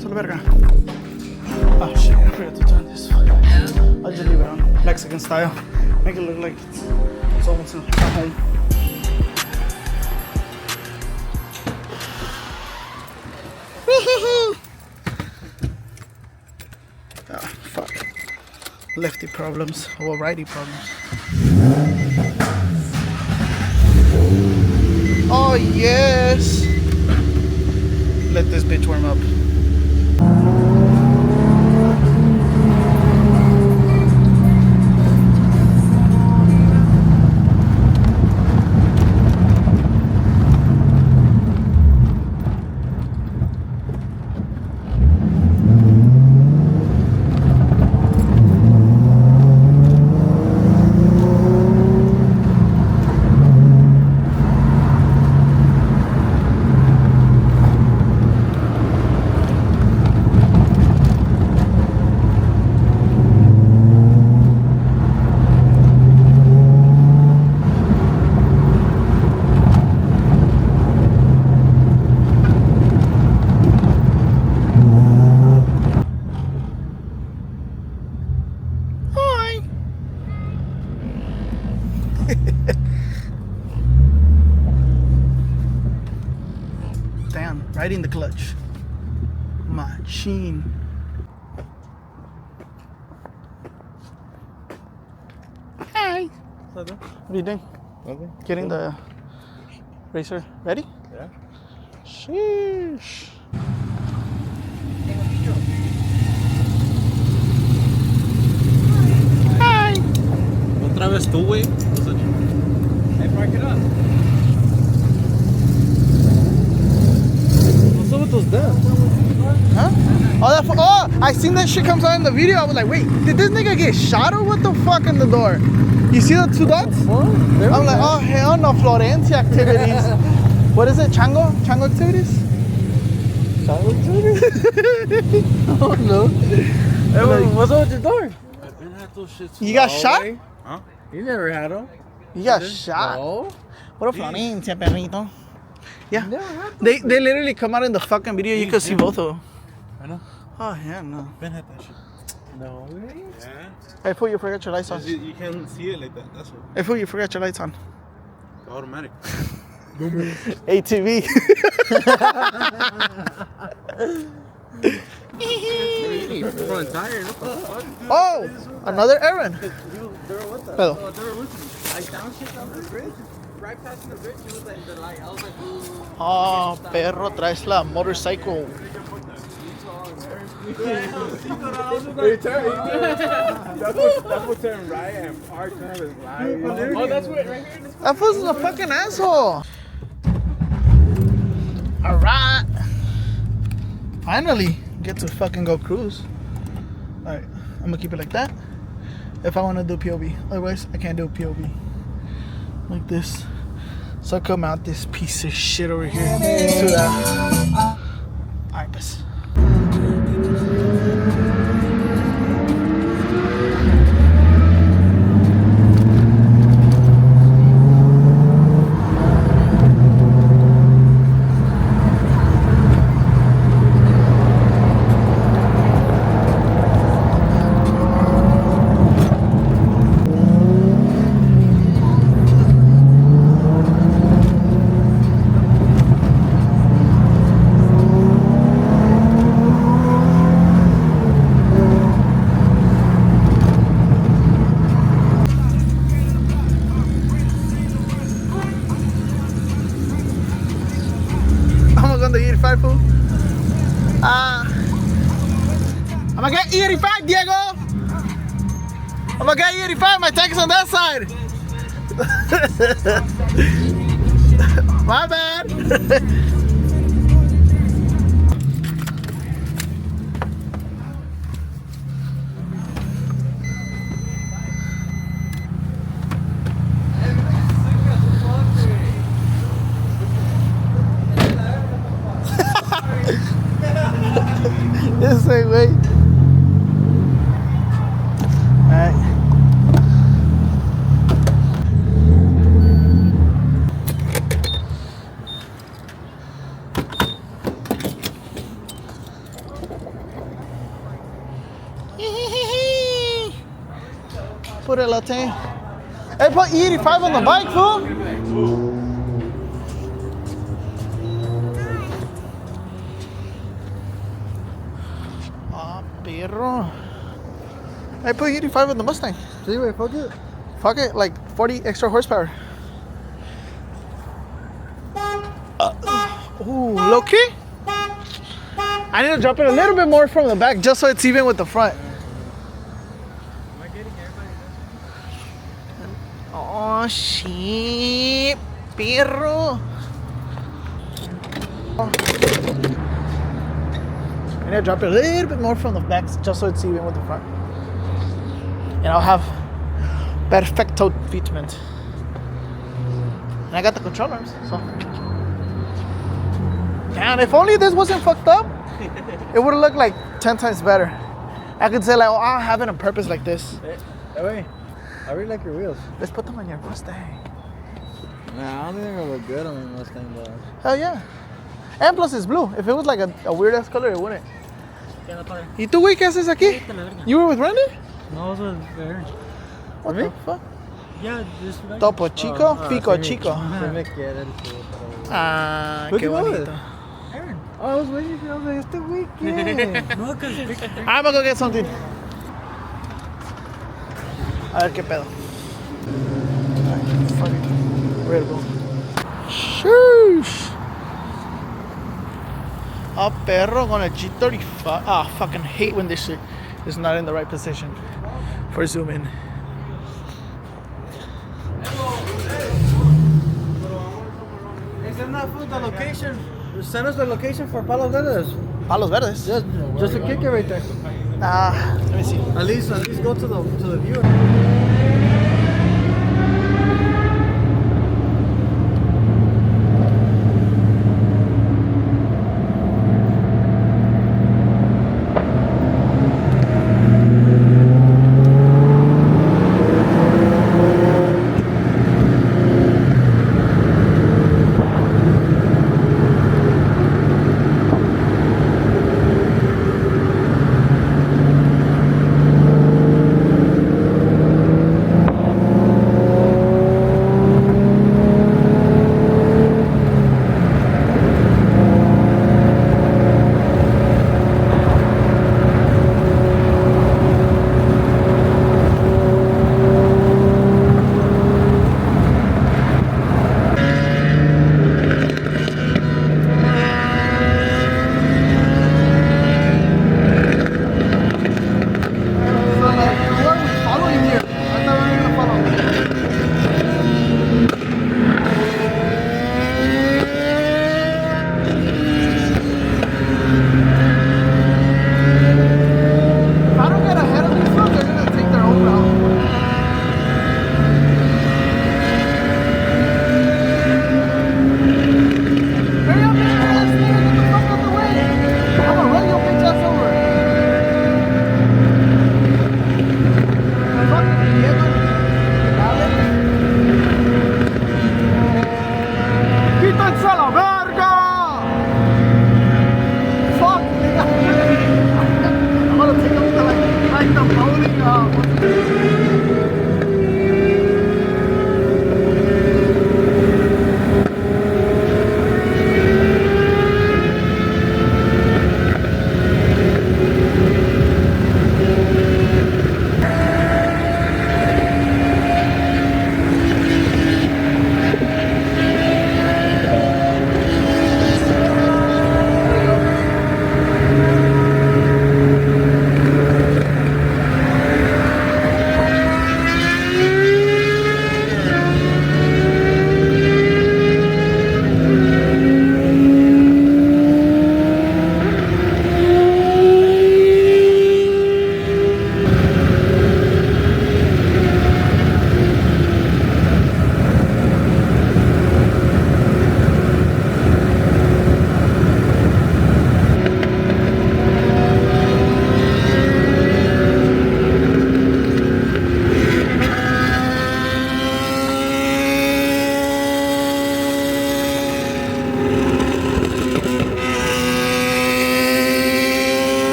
vámonos a la verga. Oh shit, I forgot to turn this. I'll just leave it on. Mexican style. Make it look like it's almost at home. Oh, fuck. Lefty problems or righty problems. Oh, yes. Let this bitch warm up. Damn, right in the clutch. Machine. Hi. What are you doing? Okay. Getting the racer ready? Yeah. Sheesh. Hi. Otra vez tú, güey. Hey, park it up. What's up with those dents? Huh? Oh, I seen that shit comes out in the video. I was like, wait, did this nigga get shot or what the fuck in the door? You see the two dots? I'm like, oh hell no, Florencia activities. What is it? Chango? Chango activities? Chango activities? Oh no. Hey, what's up with your door? I've been at those shits. You got shot? Huh? You never had them. You got shot? No. What a Florencia, perrito. Yeah. They literally come out in the fucking video. You can see both of them. I know. Oh, yeah, no. Ben had that shit. No. Yeah. Hey, fool, you forgot your lights on. You can't see it like that. That's what. Hey, fool, you forgot your lights on. Automatic. ATV. Front tire. Oh, another errand. Pedo. I downshift on the bridge. Right past the bridge, it was like the light. I was like, ooh. Oh, perro, traes la motorcycle. That's what turned right and parked and have his light. Oh, that's what right here. That fool's a fucking asshole. Alright. Finally, get to fucking go cruise. Alright, I'm gonna keep it like that. If I wanna do POV. Otherwise, I can't do POV. Like this. So I come out this piece of shit over here to that. Alright, pues. On the E85 fool. I'm gonna get E85, Diego. I'm gonna get E85. My tank is on that side. My bad. This same way. Alright. put it latte. Hey, put E85 on the bike, fool. Ah, perro. Hey, put E85 on the Mustang. See, wait, fuck it. Fuck it, like 40 extra horsepower. Ooh, low key. I need to drop it a little bit more from the back just so it's even with the front. Am I getting everybody? Oh shit, perro. I need to drop it a little bit more from the back just so it's even with the front. And I'll have perfecto treatment. And I got the controllers, so. Man, if only this wasn't fucked up, it would have looked like 10 times better. I could say like, oh, I have it on purpose like this. Hey, wait. I really like your wheels. Let's put them on your Mustang. Nah, I don't think they're gonna look good on my Mustang, though. Hell yeah. And plus it's blue. If it was like a weird ass color, it wouldn't. ¿Y tú, güey, qué haces aquí? You were with Randy? No, I was with Aaron. What the fuck? Yeah, just like... Topo chico, pico se chico. Se me queda el culo. Ah, Who'd qué you go with? bonito. Aaron. Oh, I was waiting for you. I was like, este güey, ¿qué? No, because I'm gonna go get something. A ver qué pedo. Fucking Red Bull. Sheesh. Oh, perro con a G35. Ah, fucking hate when this shit is not in the right position for zoom in. Send that food the location. Send us the location for Palos Verdes. Palos Verdes. Just to kick it right there. Let me see. At least go to the view.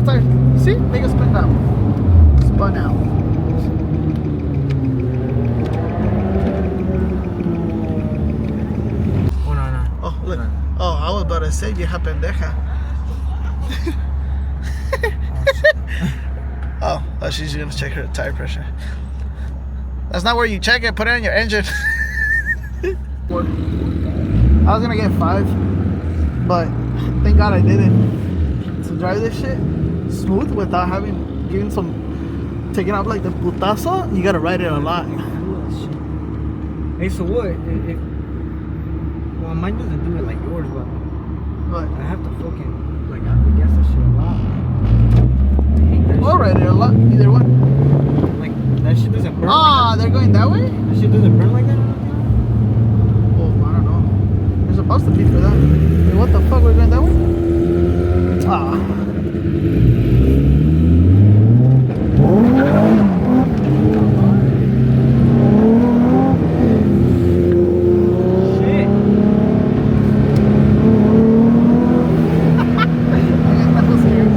tires. See? Make it spin out. Spun out. Oh, no. Oh, look. Oh, I was about to say, vieja pendeja. Oh, she's gonna check her tire pressure. That's not where you check it. Put it in your engine. I was gonna get 5, but thank God I didn't. To drive this shit smooth without giving taking out like the putazo, you gotta ride it a lot. Hey, so what? Well, mine doesn't do it like yours, but I have to fucking, like, I have to guess that shit a lot. I hate that I'll ride it a lot, either one. shit. Like, that shit doesn't burn Ah, they're going that way? like that. That shit doesn't burn like that? Oh, I don't know. They're supposed to be for that. Wait, what the fuck? We're going that way? Ah. Shit. That was scary.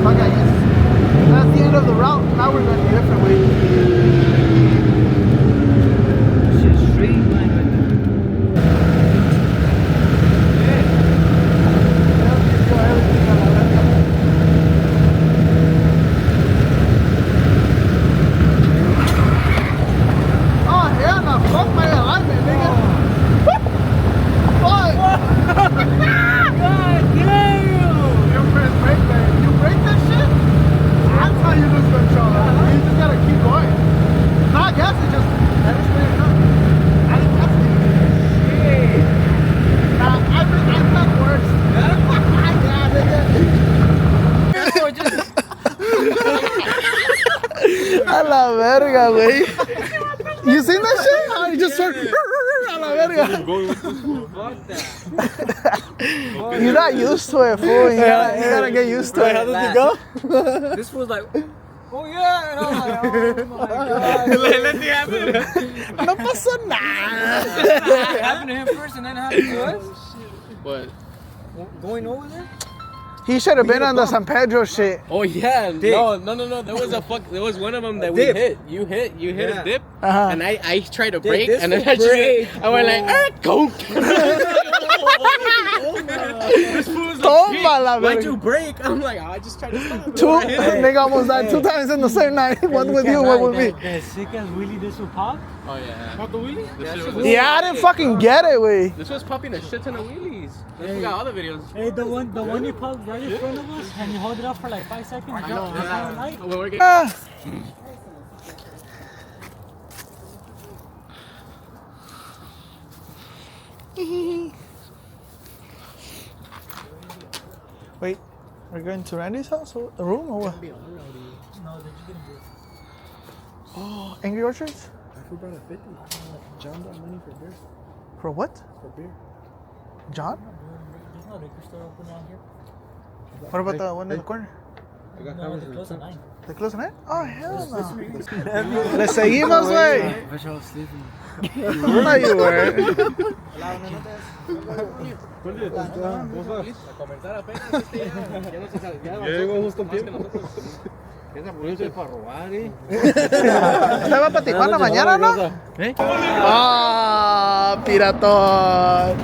Fuck, I guess that's the end of the route. Now we're going a different way. Shit, straight line right there. Oh, hell no. Fuck my alignment, nigga. Fuck. God damn! You press brake there. You brake that shit? That's how you lose control. You just gotta keep going. No, I guess it just let it straight up. I didn't have to. Shit. Nah, I've done worse. A la verga, güey. You seen that shit? How you just start a la verga. Fuck that. You're not used to it, fool. You gotta get used to it. How does it go? This was like, oh yeah, and I was like, oh my god. Let it happen. No pasa nada. It happened to him first and then it happened to us. What? Going over there? He should have been on the San Pedro shit. Oh yeah, Dip. no. There was one of them that we Dip. hit. You hit Yeah. a dip, Uh-huh. and I tried to brake, this and then was I just brake. I went like, go. This fool was Toma like, la why'd verga. you brake? I'm like, I just tried to stop. Two, I hit it. nigga almost died 2 times in the same night. One with you, one with me. That sick ass wheelie this will pop? Oh yeah. Pop the wheelie? Yeah, I didn't fucking get it, wey. This was popping a shit ton of wheelies. We got all the videos. Hey, the one you popped right in front of us and you hold it up for like 5 seconds. I know. Light. When we're getting, Ah. Wait, we're going to Randy's house or the room or what? No, they're just gonna do it. Oh, Angry Orchards? Who brought a 50? John brought money for beer. For what? For beer. John? There's no liquor store open around here. What about the one in the corner? No, they close at 9. ¿They close on it? Oh, hell no. Le seguimos, güey. I was sleeping. No, you were. ¿Usted va para Tijuana mañana, no? ¿Eh? Ah, piratón.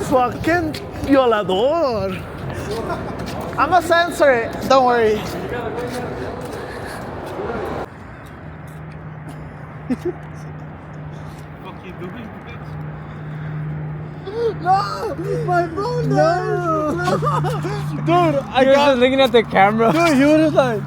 Fucking violador. I'm gonna censor it. Don't worry. No, my phone. No, dude, I You're got. just looking at the camera. Dude, you were just like.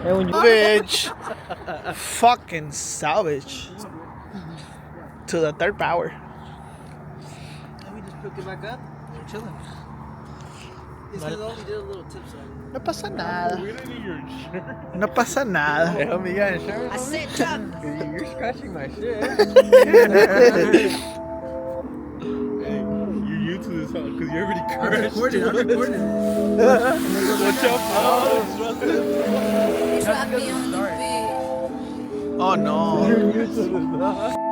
Hey, when you Bitch. Fucking savage. To the 3rd power. we just picked it back up. We're chilling. This is only did a little tip side. No pasa nada. No pasa nada. I said, Chuck. You're scratching my shit. You're YouTube is Because you already I'm crashed. recording it. Watch out, Oh no.